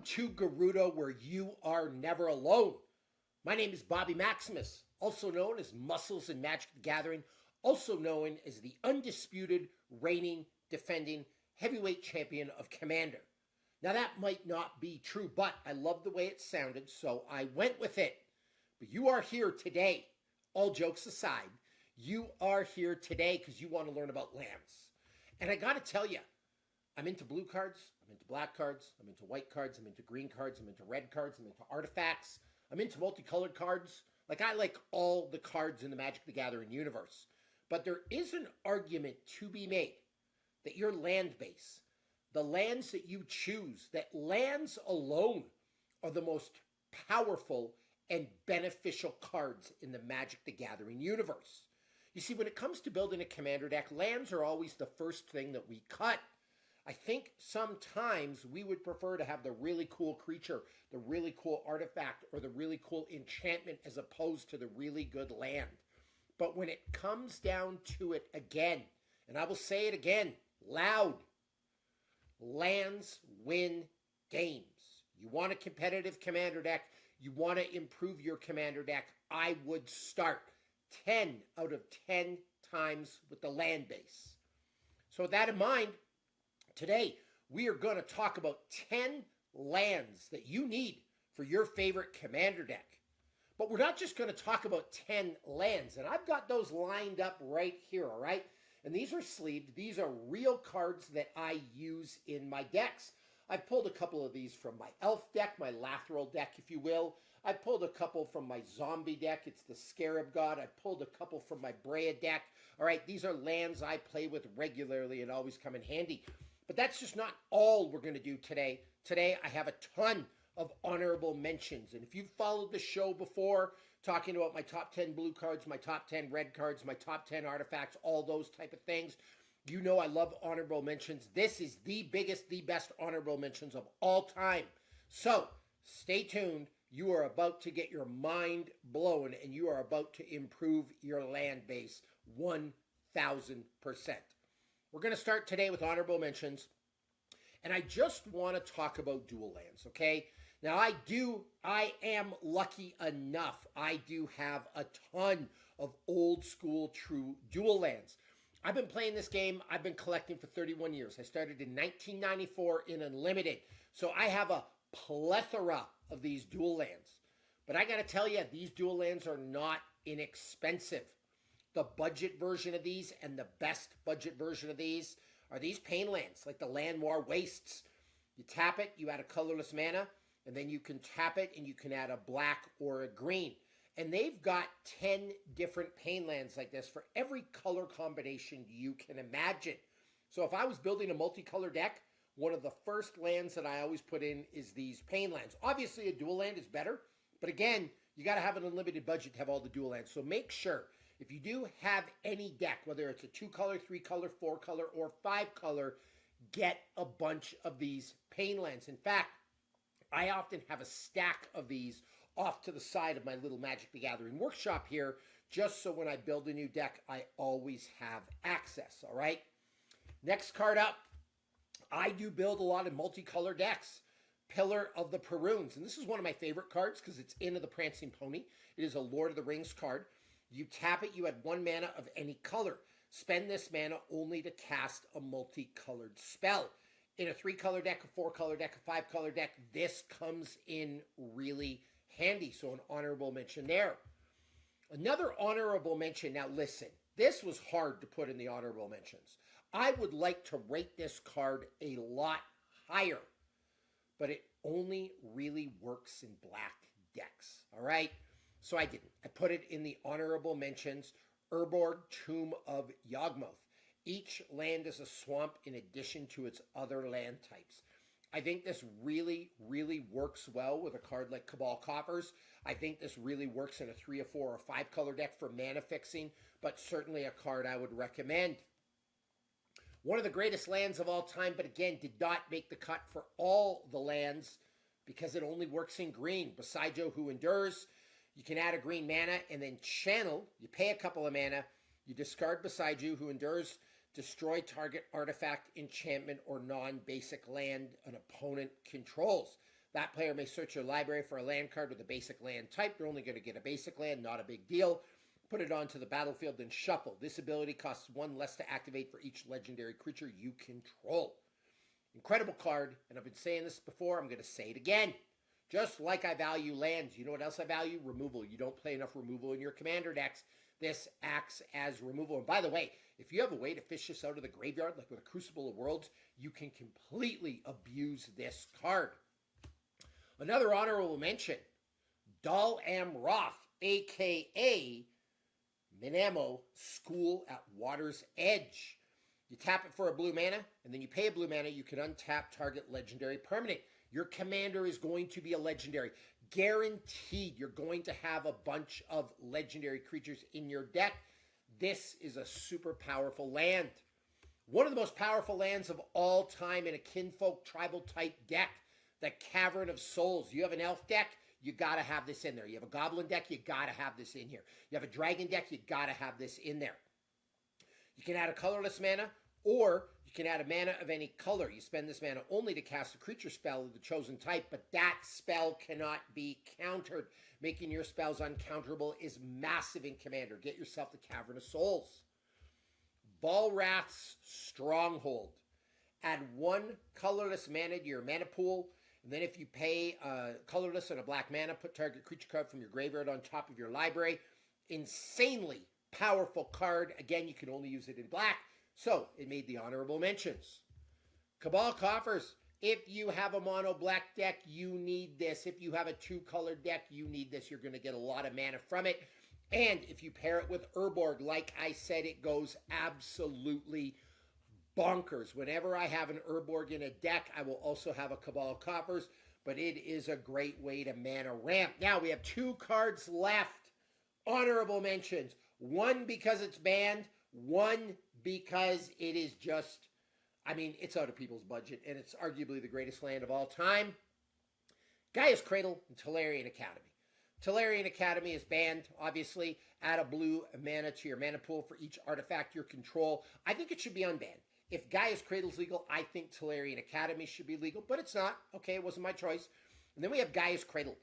to Girudo, where you are never alone. My name is Bobby Maximus, also known as Muscles and Magic the Gathering, also known as the undisputed, reigning, defending heavyweight champion of Commander. Now that might not be true, but I love the way it sounded, so I went with it. But you are here today, all jokes aside, you are here today because you want to learn about lands. And I got to tell you, I'm into blue cards, I'm into black cards, I'm into white cards, I'm into green cards, I'm into red cards, I'm into artifacts, I'm into multicolored cards. Like, I like all the cards in the Magic the Gathering universe. But there is an argument to be made that your land base, the lands that you choose, that lands alone are the most powerful and beneficial cards in the Magic the Gathering universe. You see, when it comes to building a commander deck, lands are always the first thing that we cut. I think sometimes we would prefer to have the really cool creature, the really cool artifact, or the really cool enchantment as opposed to the really good land. But when it comes down to it again, and I will say it again, loud, lands win games. You want a competitive commander deck, you want to improve your commander deck, I would start 10 out of 10 times with the land base. So with that in mind, today, we are going to talk about 10 lands that you need for your favorite commander deck. But we're not just going to talk about 10 lands, and I've got those lined up right here, all right? And these are sleeved. These are real cards that I use in my decks. I've pulled a couple of these from my elf deck, my Lathril deck, if you will. I pulled a couple from my zombie deck. It's the Scarab God. I pulled a couple from my Brea deck. All right, these are lands I play with regularly and always come in handy. But that's just not all we're going to do today. Today, I have a ton of honorable mentions. And if you've followed the show before, talking about my top 10 blue cards, my top 10 red cards, my top 10 artifacts, all those type of things, you know I love honorable mentions. This is the biggest, the best honorable mentions of all time. So, stay tuned. You are about to get your mind blown, and you are about to improve your land base 1,000%. We're going to start today with honorable mentions, and I just want to talk about dual lands, okay? Now, I am lucky enough. I do have a ton of old school true dual lands. I've been playing this game. I've been collecting for 31 years. I started in 1994 in Unlimited, so I have a plethora of these dual lands. But I got to tell you, these dual lands are not inexpensive. The budget version of these and the best budget version of these are these pain lands, like the Landwar Wastes. You tap it, you add a colorless mana, and then you can tap it and you can add a black or a green. And they've got 10 different pain lands like this for every color combination you can imagine. So if I was building a multicolor deck, one of the first lands that I always put in is these pain lands. Obviously, a dual land is better, but again, you got to have an unlimited budget to have all the dual lands. So make sure, if you do have any deck, whether it's a 2-color, 3-color, 4-color, or 5-color, get a bunch of these pain lands. In fact, I often have a stack of these off to the side of my little Magic the Gathering workshop here, just so when I build a new deck, I always have access, all right? Next card up, I do build a lot of multicolor decks. Pillar of the Perunes, and this is one of my favorite cards because it's Inn of the Prancing Pony. It is a Lord of the Rings card. You tap it, you add 1 mana of any color. Spend this mana only to cast a multicolored spell. In a 3-color deck, a 4-color deck, a 5-color deck, this comes in really handy. So an honorable mention there. Another honorable mention, now listen, this was hard to put in the honorable mentions. I would like to rate this card a lot higher, but it only really works in black decks, all right? So I didn't. I put it in the honorable mentions, Urborg, Tomb of Yawgmoth. Each land is a swamp in addition to its other land types. I think this really, really works well with a card like Cabal Coffers. I think this really works in a 3, a 4, or a 5-color deck for mana fixing, but certainly a card I would recommend. One of the greatest lands of all time, but again, did not make the cut for all the lands because it only works in green. Besaijo, Who Endures. You can add a green mana and then channel. You pay a couple of mana. You discard Besaijo, Who Endures. Destroy target artifact, enchantment, or non-basic land an opponent controls. That player may search your library for a land card with a basic land type. You're only going to get a basic land, not a big deal. Put it onto the battlefield, then shuffle. This ability costs 1 less to activate for each legendary creature you control. Incredible card, and I've been saying this before, I'm going to say it again. Just like I value lands, you know what else I value? Removal. You don't play enough removal in your commander decks. This acts as removal. And by the way, if you have a way to fish this out of the graveyard, like with a Crucible of Worlds, you can completely abuse this card. Another honorable mention, Dal Amroth, a.k.a. Minamo, School at Water's Edge. You tap it for a blue mana, and then you pay a blue mana. You can untap target legendary permanent. Your commander is going to be a legendary. Guaranteed you're going to have a bunch of legendary creatures in your deck. This is a super powerful land. One of the most powerful lands of all time in a kinfolk tribal type deck, the Cavern of Souls. You have an elf deck, you got to have this in there. You have a goblin deck, you got to have this in here. You have a dragon deck, you got to have this in there. You can add a colorless mana, or you can add a mana of any color. You spend this mana only to cast a creature spell of the chosen type, but that spell cannot be countered. Making your spells uncounterable is massive in Commander. Get yourself the Cavern of Souls. Balrath's Stronghold. Add 1 colorless mana to your mana pool, and then if you pay colorless and a black mana, put target creature card from your graveyard on top of your library. Insanely powerful card. Again, you can only use it in black, so it made the honorable mentions. Cabal Coffers. If you have a mono black deck, you need this. If you have a 2-color deck, you need this. You're going to get a lot of mana from it. And if you pair it with Urborg, like I said, it goes absolutely bonkers. Whenever I have an Urborg in a deck, I will also have a Cabal Coffers, but it is a great way to mana ramp. Now, we have 2 cards left. Honorable mentions. 1 because it's banned, 1 because it is just, I mean, it's out of people's budget, and it's arguably the greatest land of all time. Gaia's Cradle and Tolarian Academy. Tolarian Academy is banned, obviously. Add a blue mana to your mana pool for each artifact you control. I think it should be unbanned. If Gaia's Cradle is legal, I think Tolarian Academy should be legal, but it's not. Okay, it wasn't my choice. And then we have Gaia's Cradle.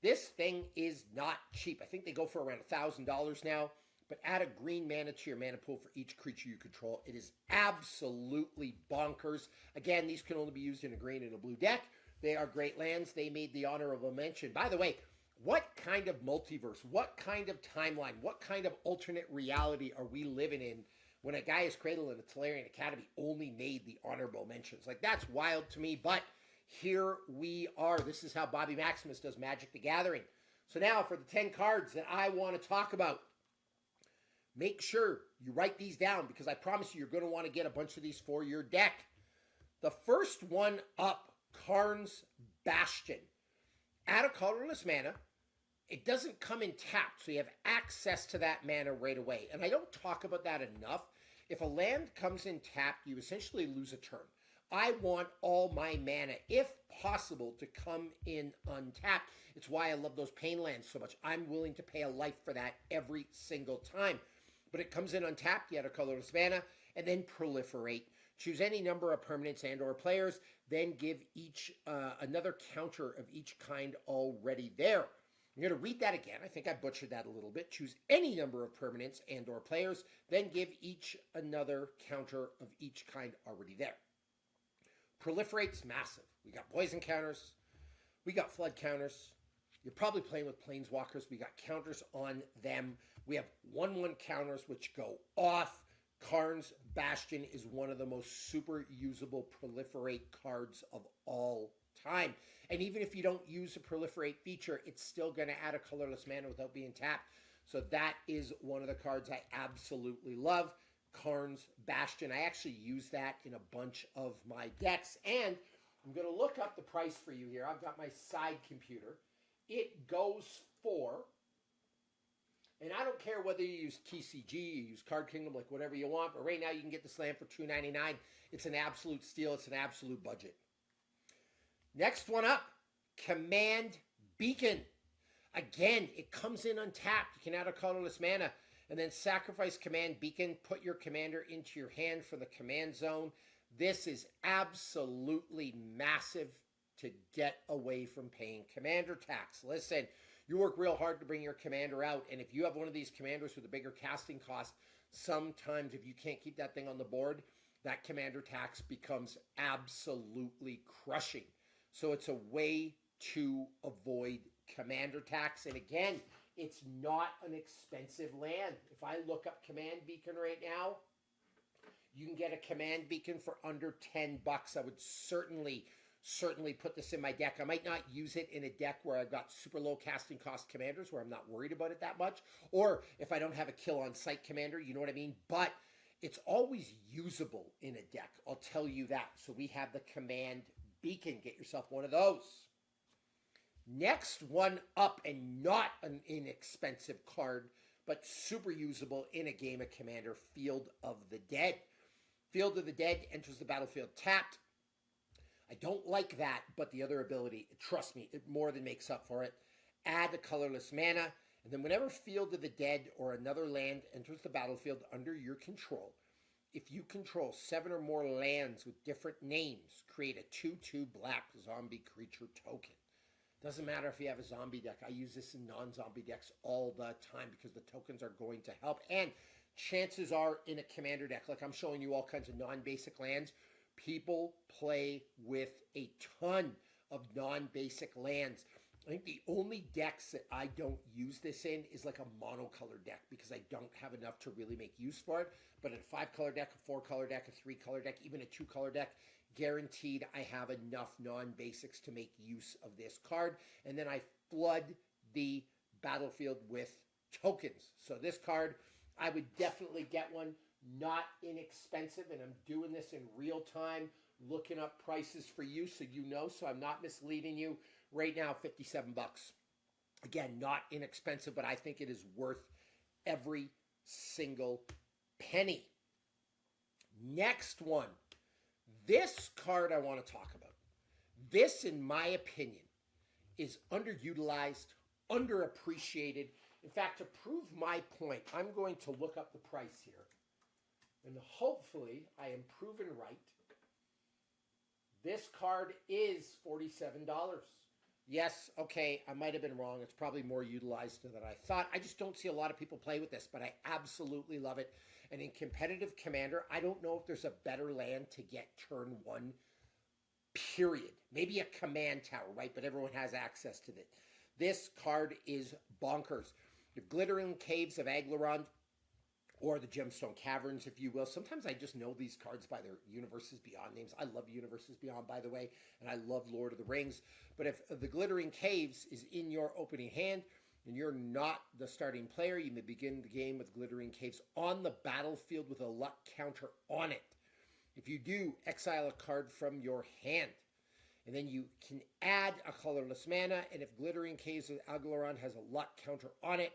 This thing is not cheap. I think they go for around $1,000 now. But add a green mana to your mana pool for each creature you control. It is absolutely bonkers. Again, these can only be used in a green and a blue deck. They are great lands. They made the honorable mention. By the way, what kind of multiverse, what kind of timeline, what kind of alternate reality are we living in when a Gaia's Cradle and a Tolarian Academy only made the honorable mentions? Like, that's wild to me, but here we are. This is how Bobby Maximus does Magic the Gathering. So now for the 10 cards that I want to talk about. Make sure you write these down because I promise you, you're going to want to get a bunch of these for your deck. The first one up, Karn's Bastion. Add a colorless mana. It doesn't come in tapped, so you have access to that mana right away. And I don't talk about that enough. If a land comes in tapped, you essentially lose a turn. I want all my mana, if possible, to come in untapped. It's why I love those pain lands so much. I'm willing to pay a life for that every single time. But it comes in untapped, you add a colorless mana, and then proliferate. Choose any number of permanents and or players, then give each another counter of each kind already there. I'm going to read that again. I think I butchered that a little bit. Choose any number of permanents and or players, then give each another counter of each kind already there. Proliferate's massive. We got poison counters. We got flood counters. You're probably playing with planeswalkers. We got counters on them. We have 1/1 counters which go off. Karn's Bastion is one of the most super usable proliferate cards of all time. And even if you don't use a proliferate feature, it's still going to add a colorless mana without being tapped. So that is one of the cards I absolutely love. Karn's Bastion. I actually use that in a bunch of my decks. And I'm going to look up the price for you here. I've got my side computer. It goes for, and I don't care whether you use TCG, you use Card Kingdom, like whatever you want, but right now you can get this land for $2.99. It's an absolute steal. It's an absolute budget. Next one up, Command Beacon. Again, it comes in untapped. You can add a colorless mana and then sacrifice Command Beacon. Put your commander into your hand for the command zone. This is absolutely massive to get away from paying commander tax. Listen, you work real hard to bring your commander out, and if you have one of these commanders with a bigger casting cost, sometimes if you can't keep that thing on the board, that commander tax becomes absolutely crushing. So it's a way to avoid commander tax. And again, it's not an expensive land. If I look up Command Beacon right now, you can get a Command Beacon for under $10. I would certainly put this in my deck. I might not use it in a deck where I've got super low casting cost commanders where I'm not worried about it that much, or if I don't have a kill on sight commander, you know what I mean? But it's always usable in a deck, I'll tell you that. So we have the Command Beacon. Get yourself one of those. Next one up, and not an inexpensive card, but super usable in a game of Commander, Field of the Dead. Field of the Dead enters the battlefield tapped. I don't like that, but the other ability, trust me, it more than makes up for it. Add a colorless mana, and then whenever Field of the Dead or another land enters the battlefield under your control, if you control 7 or more lands with different names, create a 2/2 black zombie creature token. Doesn't matter if you have a zombie deck. I use this in non-zombie decks all the time because the tokens are going to help. And chances are in a commander deck, like I'm showing you all kinds of non-basic lands, people play with a ton of non-basic lands. I think the only decks that I don't use this in is like a monocolor deck because I don't have enough to really make use for it. But in a 5-color deck, a 4-color deck, a 3-color deck, even a 2-color deck, guaranteed I have enough non-basics to make use of this card. And then I flood the battlefield with tokens. So this card, I would definitely get one. Not inexpensive, and I'm doing this in real time, looking up prices for you so you know, so I'm not misleading you. Right now, $57. Again, not inexpensive, but I think it is worth every single penny. Next one. This card I want to talk about. This, in my opinion, is underutilized, underappreciated. In fact, to prove my point, I'm going to look up the price here. And hopefully I am proven right. This card is $47. Yes, okay, I might have been wrong. It's probably more utilized than I thought. I just don't see a lot of people play with this, but I absolutely love it. And in competitive Commander, I don't know if there's a better land to get turn 1, period. Maybe a command tower, right? But everyone has access to it. This card is bonkers. The Glittering Caves of Aglarond, or the Gemstone Caverns, if you will. Sometimes I just know these cards by their Universes Beyond names. I love Universes Beyond, by the way, and I love Lord of the Rings. But if the Glittering Caves is in your opening hand, and you're not the starting player, you may begin the game with Glittering Caves on the battlefield with a luck counter on it. If you do, exile a card from your hand. And then you can add a colorless mana, and if Glittering Caves of Aglarond has a luck counter on it,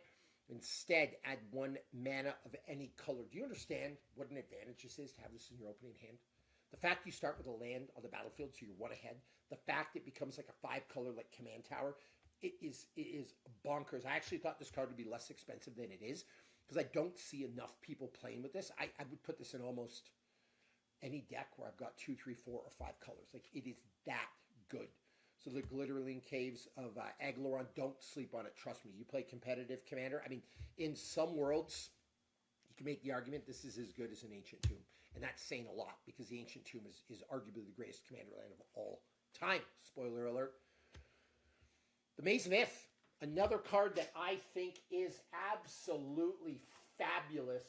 instead add 1 mana of any color. Do you understand what an advantage this is to have this in your opening hand? The fact you start with a land on the battlefield, so you're 1 ahead. The fact it becomes like a 5-color like command tower, it is bonkers. I actually thought this card would be less expensive than it is because I don't see enough people playing with this. I would put this in almost any deck where I've got 2, 3, 4, or 5 colors. Like, it is that good. So the Glittering Caves of Aglarond, don't sleep on it. Trust me, you play competitive Commander. I mean, in some worlds, you can make the argument this is as good as an Ancient Tomb. And that's saying a lot because the Ancient Tomb is arguably the greatest Commander land of all time. Spoiler alert. The Maze of Ith, another card that I think is absolutely fabulous.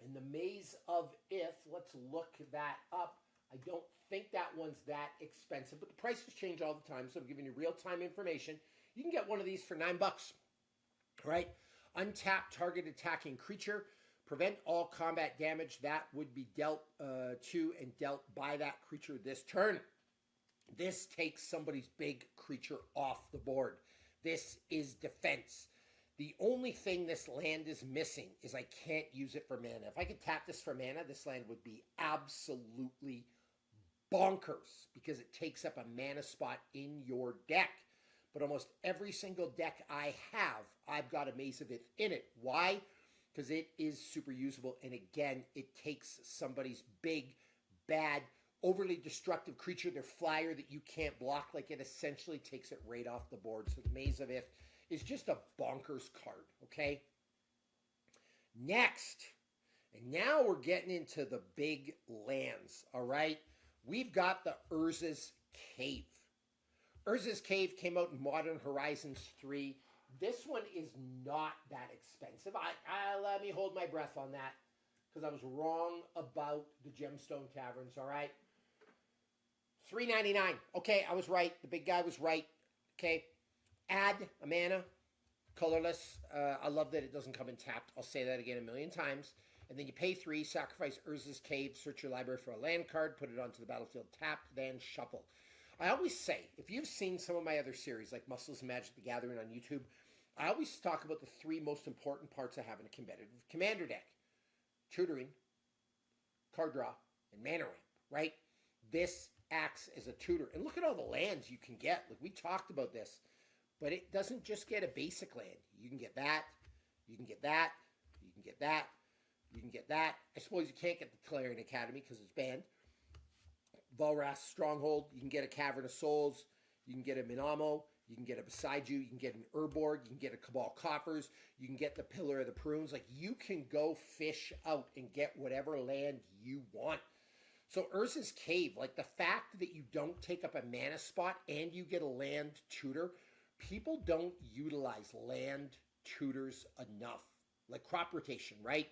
And the Maze of Ith, let's look that up. I don't think that one's that expensive, but the prices change all the time, so I'm giving you real-time information. You can get one of these for $9. All right? Untap target attacking creature. Prevent all combat damage that would be dealt to and dealt by that creature this turn. This takes somebody's big creature off the board. This is defense. The only thing this land is missing is I can't use it for mana. If I could tap this for mana, this land would be absolutely bonkers because it takes up a mana spot in your deck. But almost every single deck I have, I've got a Maze of Ith in it. Why? Because it is super usable. And again, it takes somebody's big, bad, overly destructive creature, their flyer that you can't block. Like, it essentially takes it right off the board. So the Maze of Ith is just a bonkers card, okay? Next, and now we're getting into the big lands, all right? We've got the Urza's Cave. Urza's Cave came out in Modern Horizons 3. This one is not that expensive. Let me hold my breath on that because I was wrong about the Gemstone Caverns, all right? $3.99. Okay, I was right. The big guy was right. Okay. Add a mana, colorless. I love that it doesn't come in tapped. I'll say that again a million times. And then you pay 3, sacrifice Urza's Cave, search your library for a land card, put it onto the battlefield tapped, then shuffle. I always say, if you've seen some of my other series, like Muscles and Magic the Gathering on YouTube, I always talk about the 3 most important parts of having a competitive commander deck. Tutoring, card draw, and mana ramp, right? This acts as a tutor. And look at all the lands you can get. Like, we talked about this. But it doesn't just get a basic land. You can get that. You can get that. You can get that. You can get that. I suppose you can't get the Tolarian Academy because it's banned. Volrath's Stronghold. You can get a Cavern of Souls. You can get a Minamo. You can get a Beside You. You can get an Urborg. You can get a Cabal Coffers. You can get the Pillar of the Prunes. Like, you can go fish out and get whatever land you want. So Urza's Cave, like, the fact that you don't take up a mana spot and you get a land tutor, people don't utilize land tutors enough. Like crop rotation, right?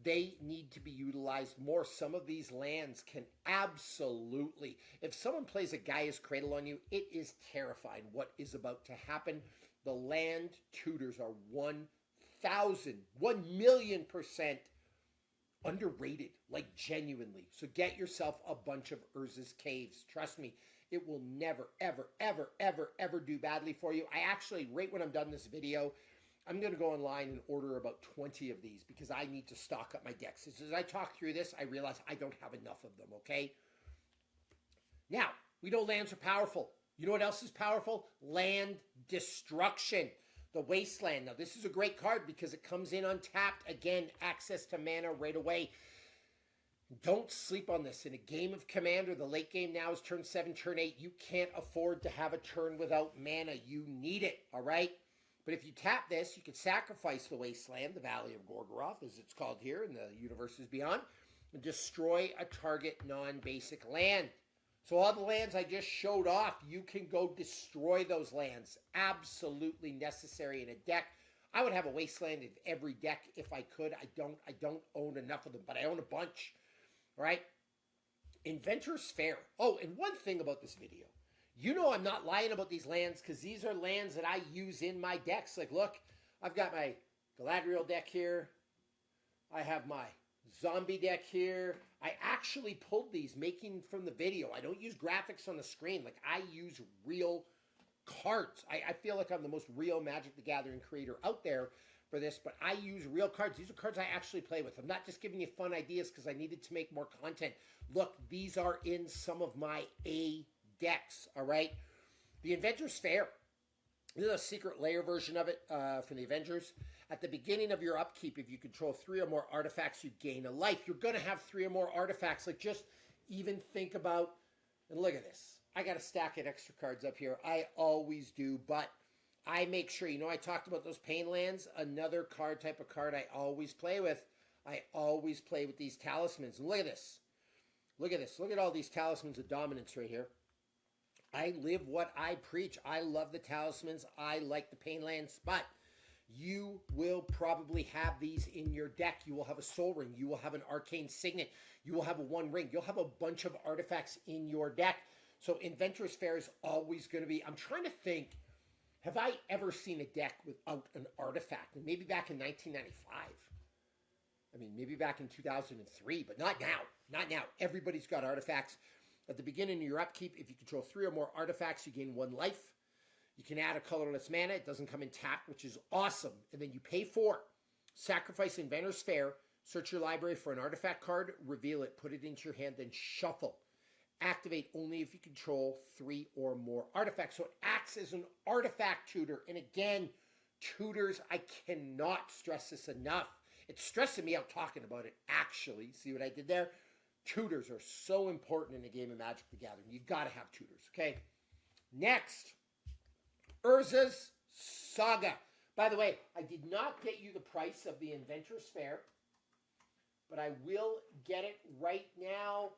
They need to be utilized more. Some of these lands can absolutely, if someone plays a Gaia's Cradle on you, it is terrifying what is about to happen. The land tutors are 1,000,000% underrated, like genuinely. So get yourself a bunch of Urza's Caves. Trust me, it will never, ever, ever, ever, ever do badly for you. I actually, right when I'm done this video, I'm going to go online and order about 20 of these because I need to stock up my decks. As I talk through this, I realize I don't have enough of them, okay? Now, we know lands are powerful. You know what else is powerful? Land destruction. The Wasteland. Now, this is a great card because it comes in untapped. Again, access to mana right away. Don't sleep on this. In a game of Commander, the late game now is turn 7, turn 8. You can't afford to have a turn without mana. You need it, all right? But if you tap this, you can sacrifice the Wasteland, the Valley of Gorgoroth, as it's called here in the Universes Beyond, and destroy a target non-basic land. So all the lands I just showed off, you can go destroy those lands. Absolutely necessary in a deck. I would have a Wasteland in every deck if I could. I don't own enough of them, but I own a bunch. All right? Inventor's Fair. Oh, and one thing about this video. You know I'm not lying about these lands because these are lands that I use in my decks. Like, look, I've got my Galadriel deck here. I have my zombie deck here. I actually pulled these making from the video. I don't use graphics on the screen. Like, I use real cards. I feel like I'm the most real Magic the Gathering creator out there for this, but I use real cards. These are cards I actually play with. I'm not just giving you fun ideas because I needed to make more content. Look, these are in some of my A decks, all right? The Avengers Fair. This is a secret layer version of it from the Avengers. At the beginning of your upkeep, if you control 3 or more artifacts, you gain a life. You're going to have 3 or more artifacts. Like, just even think about, and look at this. I got a stack of extra cards up here. I always do, but I make sure, you know, I talked about those pain lands. Another card, type of card I always play with. I always play with these talismans. And look at this. Look at this. Look at all these talismans of dominance right here. I live what I preach. I love the talismans. I like the pain lands, but you will probably have these in your deck. You will have a soul ring. You will have an arcane signet. You will have a 1 ring. You'll have a bunch of artifacts in your deck. So Inventor's Fair is always going to be, I'm trying to think, have I ever seen a deck without an artifact? And maybe back in 1995. I mean, maybe back in 2003, but not now. Not now. Everybody's got artifacts. At the beginning of your upkeep, if you control 3 or more artifacts, you gain 1 life. You can add a colorless mana. It doesn't come in tapped, which is awesome. And then you pay 4. Sacrifice Inventor's Fair. Search your library for an artifact card. Reveal it. Put it into your hand. Then shuffle. Activate only if you control 3 or more artifacts. So it acts as an artifact tutor. And again, tutors, I cannot stress this enough. It's stressing me out talking about it, actually. See what I did there? Tutors are so important in a game of Magic the Gathering. You got to have tutors, okay? Next, Urza's Saga. By the way, I did not get you the price of the Inventor's Fair, but I will get it right now.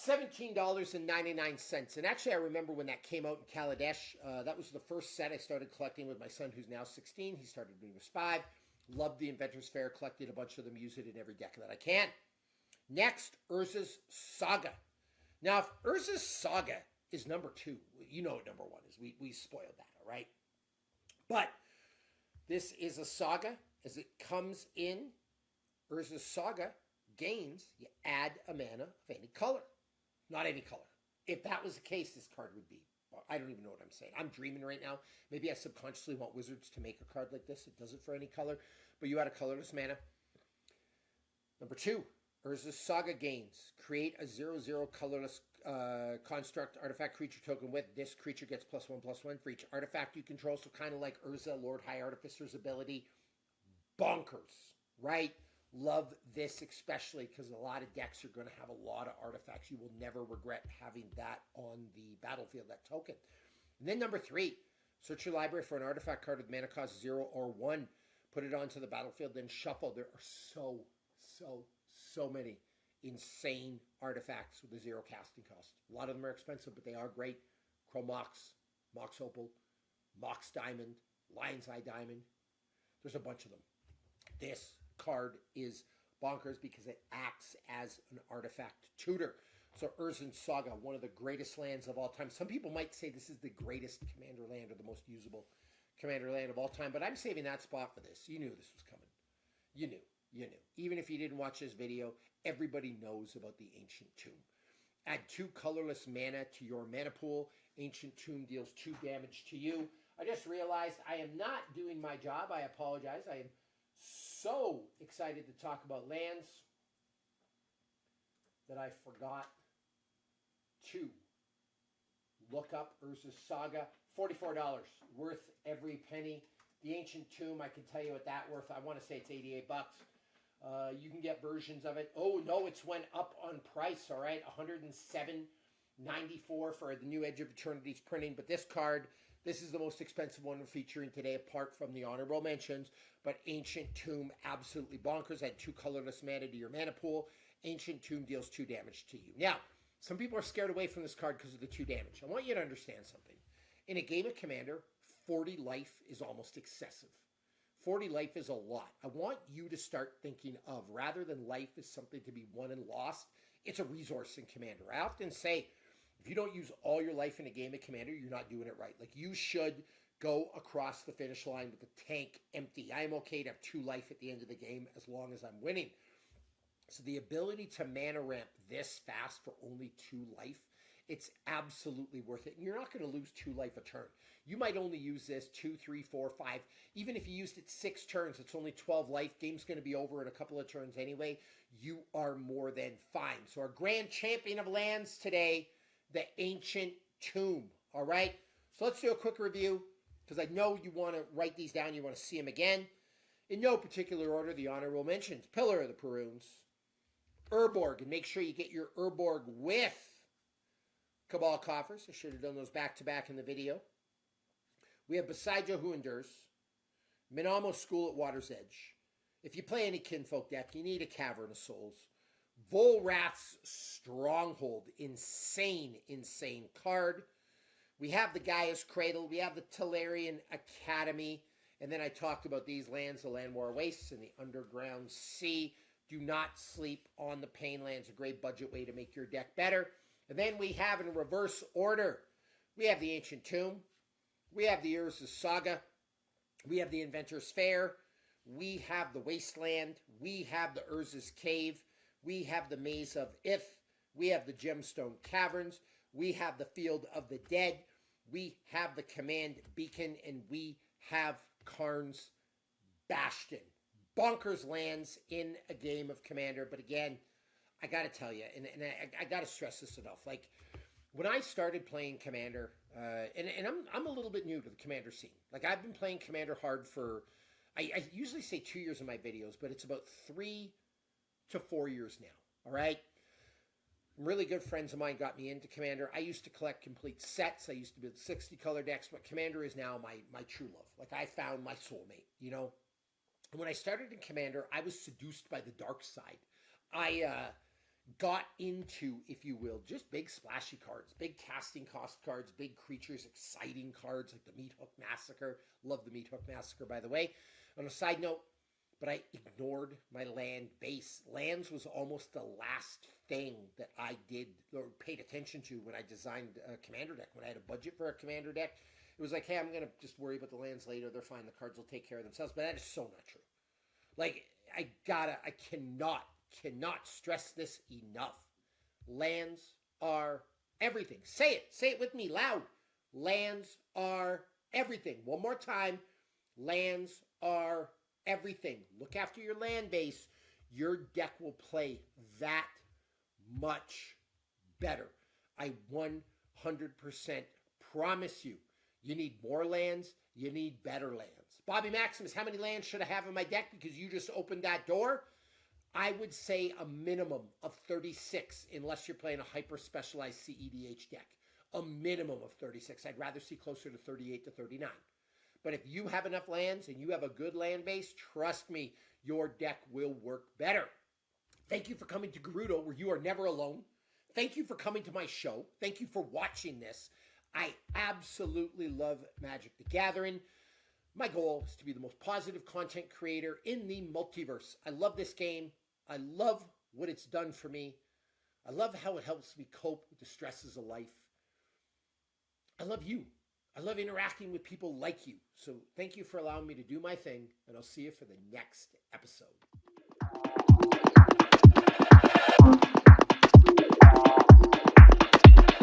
$17.99. And actually, I remember when that came out in Kaladesh. That was the first set I started collecting with my son, who's now 16. He started when he was 5. Loved the Inventor's Fair. Collected a bunch of them. Use it in every deck that I can. Next, Urza's Saga. Now, if Urza's Saga is number 2, you know what number 1 is. We spoiled that, all right? But this is a saga. As it comes in, Urza's Saga gains, you add a mana of any color. Not any color. If that was the case, this card would be, I don't even know what I'm saying. I'm dreaming right now. Maybe I subconsciously want Wizards to make a card like this. It does it for any color. But you add a colorless mana. Number 2, Urza's Saga gains. Create a 0/0 colorless construct artifact creature token with this creature gets +1/+1 for each artifact you control. So kind of like Urza, Lord High Artificer's ability. Bonkers, right? Love this especially because a lot of decks are going to have a lot of artifacts. You will never regret having that on the battlefield, that token. And then number 3, search your library for an artifact card with mana cost 0 or 1. Put it onto the battlefield, then shuffle. There are so many insane artifacts with a 0 casting cost. A lot of them are expensive, but they are great. Chrome Mox, Mox Opal, Mox Diamond, Lion's Eye Diamond. There's a bunch of them. This card is bonkers because it acts as an artifact tutor. So Urza's Saga, one of the greatest lands of all time. Some people might say this is the greatest commander land or the most usable commander land of all time, but I'm saving that spot for this. You knew this was coming. You knew. Even if you didn't watch this video, everybody knows about the Ancient Tomb. Add 2 colorless mana to your mana pool. Ancient Tomb deals 2 damage to you. I just realized I am not doing my job. I apologize. I am so excited to talk about lands that I forgot to look up Urza's Saga. $44, worth every penny. The Ancient Tomb, I can tell you what that's worth. I want to say it's $88. You can get versions of it. Oh, no, it's went up on price, all right? $107.94 for the new Edge of Eternity's printing. But this card, this is the most expensive one we're featuring today, apart from the honorable mentions. But Ancient Tomb, absolutely bonkers. Add 2 colorless mana to your mana pool. Ancient Tomb deals 2 damage to you. Now, some people are scared away from this card because of the 2 damage. I want you to understand something. In a game of Commander, 40 life is almost excessive. 40 life is a lot. I want you to start thinking of, rather than life as something to be won and lost, it's a resource in Commander. I often say, if you don't use all your life in a game of Commander, you're not doing it right. Like, you should go across the finish line with the tank empty. I am okay to have 2 life at the end of the game as long as I'm winning. So the ability to mana ramp this fast for only 2 life, it's absolutely worth it. And you're not going to lose 2 life a turn. You might only use this 2, 3, 4, 5. Even if you used it 6 turns, it's only 12 life. Game's going to be over in a couple of turns anyway. You are more than fine. So our grand champion of lands today, the Ancient Tomb. All right? So let's do a quick review because I know you want to write these down. You want to see them again. In no particular order, the honorable mentions. Pillar of the Perunes. Urborg. And make sure you get your Urborg with Cabal Coffers. I should have done those back-to-back in the video. We have Beside Who Endures. Minamo School at Water's Edge. If you play any Kinfolk deck, you need a Cavern of Souls. Volrath's Stronghold. Insane card. We have the Gaia's Cradle. We have the Tolarian Academy. And then I talked about these lands, the Landwar Wastes and the Underground Sea. Do not sleep on the Pain Lands. A great budget way to make your deck better. And then we have in reverse order, we have the Ancient Tomb. We have the Urza's Saga. We have the Inventor's Fair. We have the Wasteland. We have the Urza's Cave. We have the Maze of Ith. We have the Gemstone Caverns. We have the Field of the Dead. We have the Command Beacon. And we have Karn's Bastion. Bonkers lands in a game of Commander. But again, I got to tell you, and I got to stress this enough. Like, when I started playing Commander, and I'm a little bit new to the Commander scene. Like, I've been playing Commander hard for, I usually say 2 years in my videos, but it's about 3 to 4 years now. All right. Really good friends of mine got me into Commander. I used to collect complete sets. I used to build 60 color decks, but Commander is now my true love. Like, I found my soulmate, you know? And when I started in Commander, I was seduced by the dark side. I got into, if you will, just big splashy cards, big casting cost cards, big creatures, exciting cards like the Meat Hook Massacre. Love the Meat Hook Massacre, by the way. On a side note, but I ignored my land base. Lands was almost the last thing that I did or paid attention to when I designed a commander deck. When I had a budget for a commander deck, it was like, hey, I'm going to just worry about the lands later. They're fine. The cards will take care of themselves. But that is so not true. Like, I cannot stress this enough. Lands are everything. Say it with me loud. Lands are everything. One more time. Lands are everything. Look after your land base. Your deck will play that much better. I 100% promise you. You need more lands. You need better lands. Bobby Maximus, how many lands should I have in my deck because you just opened that door? I would say a minimum of 36 unless you're playing a hyper-specialized CEDH deck. A minimum of 36. I'd rather see closer to 38 to 39. But if you have enough lands and you have a good land base, trust me, your deck will work better. Thank you for coming to Girudo, where you are never alone. Thank you for coming to my show. Thank you for watching this. I absolutely love Magic the Gathering. My goal is to be the most positive content creator in the multiverse. I love this game. I love what it's done for me. I love how it helps me cope with the stresses of life. I love you. I love interacting with people like you. So thank you for allowing me to do my thing, and I'll see you for the next episode.